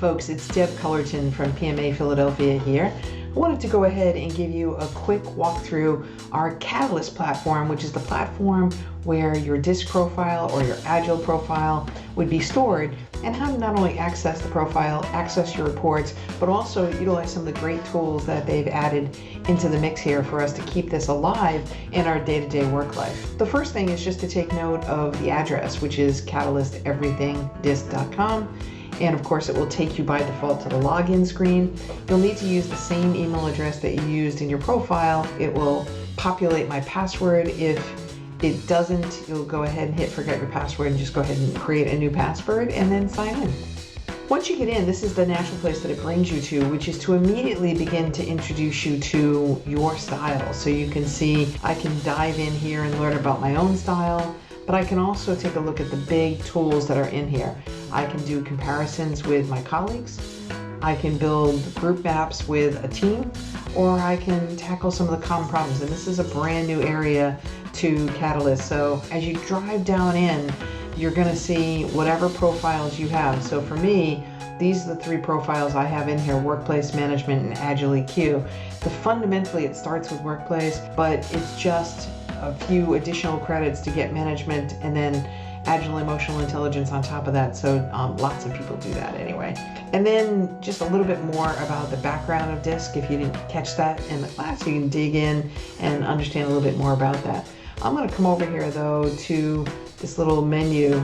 folks, it's Deb Cullerton from PMA Philadelphia here. I wanted to go ahead and give you a quick walkthrough our Catalyst platform, which is the platform where your DiSC profile or your Agile profile would be stored, and how to not only access the profile, access your reports, but also utilize some of the great tools that they've added into the mix here for us to keep this alive in our day-to-day work life. The first thing is just to take note of the address, which is catalysteverythingdisc.com. And of course, it will take you by default to the login screen. You'll need to use the same email address that you used in your profile. It will populate my password. If it doesn't, you'll go ahead and hit forget your password and just go ahead and create a new password and then sign in. Once you get in, this is the natural place that it brings you to, which is to immediately begin to introduce you to your style. So you can see, I can dive in here and learn about my own style, but I can also take a look at the big tools that are in here. I can do comparisons with my colleagues, I can build group maps with a team, or I can tackle some of the common problems. And this is a brand new area to Catalyst. So as you drive down in, you're gonna see whatever profiles you have. So for me, these are the three profiles I have in here: Workplace Management and Agile EQ. Fundamentally, it starts with Workplace, but it's just a few additional credits to get Management and then Agile Emotional Intelligence on top of that. So lots of people do that anyway. And then just a little bit more about the background of DiSC. If you didn't catch that in the class, you can dig in and understand a little bit more about that. I'm going to come over here though to this little menu,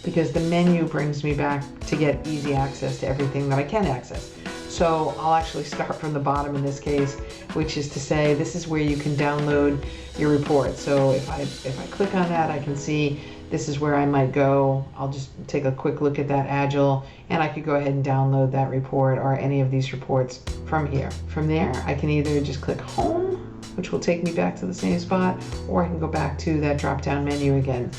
because the menu brings me back to get easy access to everything that I can access. So I'll actually start from the bottom in this case, which is to say this is where you can download your report. So if I click on that, I can see this is where I might go. I'll just take a quick look at that Agile, and I could go ahead and download that report or any of these reports from here. From there, I can either just click Home, which will take me back to the same spot, or I can go back to that drop-down menu again.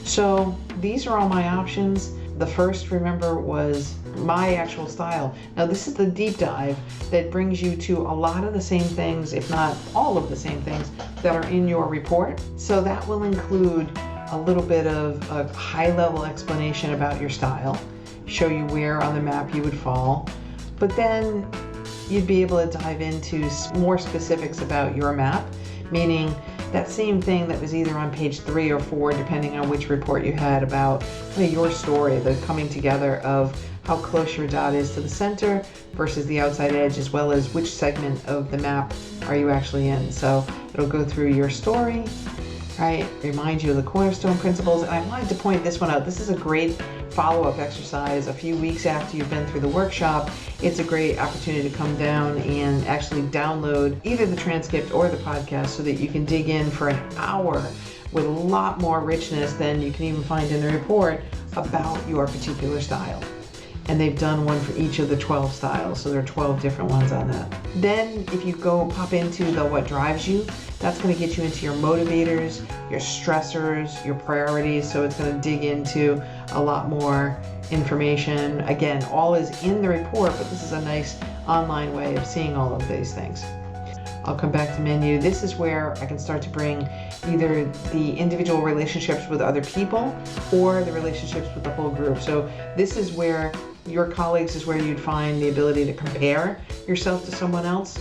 So these are all my options. The first, remember, was my actual style. Now this is the deep dive that brings you to a lot of the same things, if not all of the same things, that are in your report. So that will include a little bit of a high-level explanation about your style, show you where on the map you would fall, but then you'd be able to dive into more specifics about your map, meaning that same thing that was either on page 3 or 4, depending on which report you had, about your story, the coming together of how close your dot is to the center versus the outside edge, as well as which segment of the map are you actually in. So it'll go through your story, right? Remind you of the cornerstone principles. And I wanted to point this one out. This is a great follow-up exercise. A few weeks after you've been through the workshop, it's a great opportunity to come down and actually download either the transcript or the podcast so that you can dig in for an hour with a lot more richness than you can even find in the report about your particular style. And they've done one for each of the 12 styles, so there are 12 different ones on that. Then if you go pop into the what drives you, that's going to get you into your motivators, your stressors, your priorities. So it's going to dig into a lot more information. Again, all is in the report, but this is a nice online way of seeing all of these things. I'll come back to menu. This is where I can start to bring either the individual relationships with other people or the relationships with the whole group. So this is where your colleagues is where you'd find the ability to compare yourself to someone else.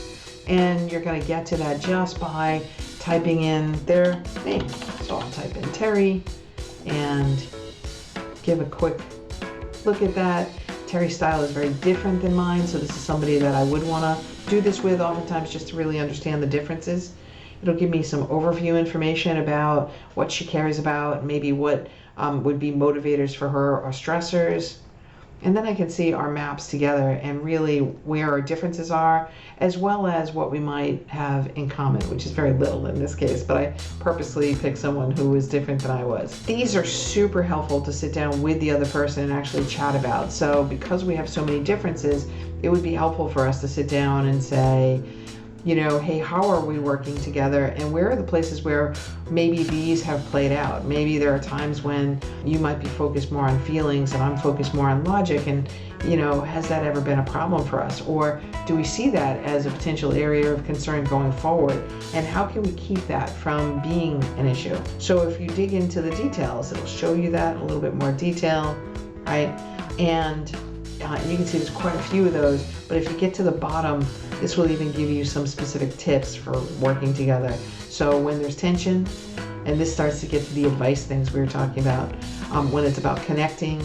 And you're going to get to that just by typing in their name. So I'll type in Terry and give a quick look at that. Terry's style is very different than mine, so this is somebody that I would want to do this with oftentimes just to really understand the differences. It'll give me some overview information about what she cares about, maybe what would be motivators for her or stressors. And then I can see our maps together and really where our differences are, as well as what we might have in common, which is very little in this case, but I purposely picked someone who was different than I was. These are super helpful to sit down with the other person and actually chat about. So because we have so many differences, it would be helpful for us to sit down and say, you know, hey, how are we working together, and where are the places where maybe these have played out? Maybe there are times when you might be focused more on feelings and I'm focused more on logic, and you know, has that ever been a problem for us? Or do we see that as a potential area of concern going forward? And how can we keep that from being an issue? So if you dig into the details, it'll show you that in a little bit more detail, right? And and you can see there's quite a few of those, but if you get to the bottom, this will even give you some specific tips for working together. So when there's tension, and this starts to get to the advice things we were talking about, when it's about connecting,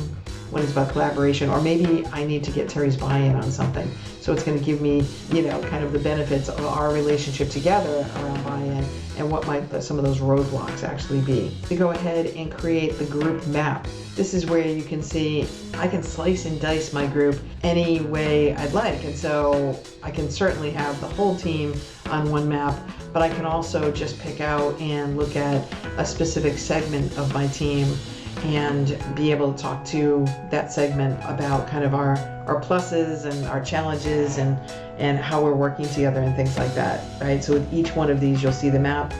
when it's about collaboration, or maybe I need to get Terry's buy-in on something. So it's going to give me, kind of the benefits of our relationship together around buy-in and what might some of those roadblocks actually be. To go ahead and create the group map. This is where you can see I can slice and dice my group any way I'd like. And so I can certainly have the whole team on one map, but I can also just pick out and look at a specific segment of my team and be able to talk to that segment about kind of our pluses and our challenges and how we're working together and things like that, right? So with each one of these, you'll see the map,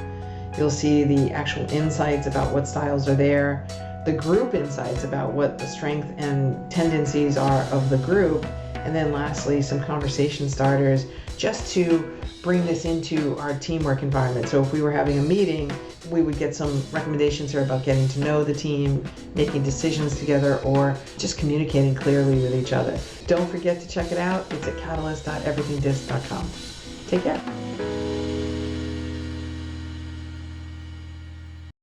you'll see the actual insights about what styles are there, the group insights about what the strength and tendencies are of the group, and then lastly, some conversation starters just to bring this into our teamwork environment. So if we were having a meeting, we would get some recommendations here about getting to know the team, making decisions together, or just communicating clearly with each other. Don't forget to check it out. It's at catalyst.everythingdisc.com. Take care.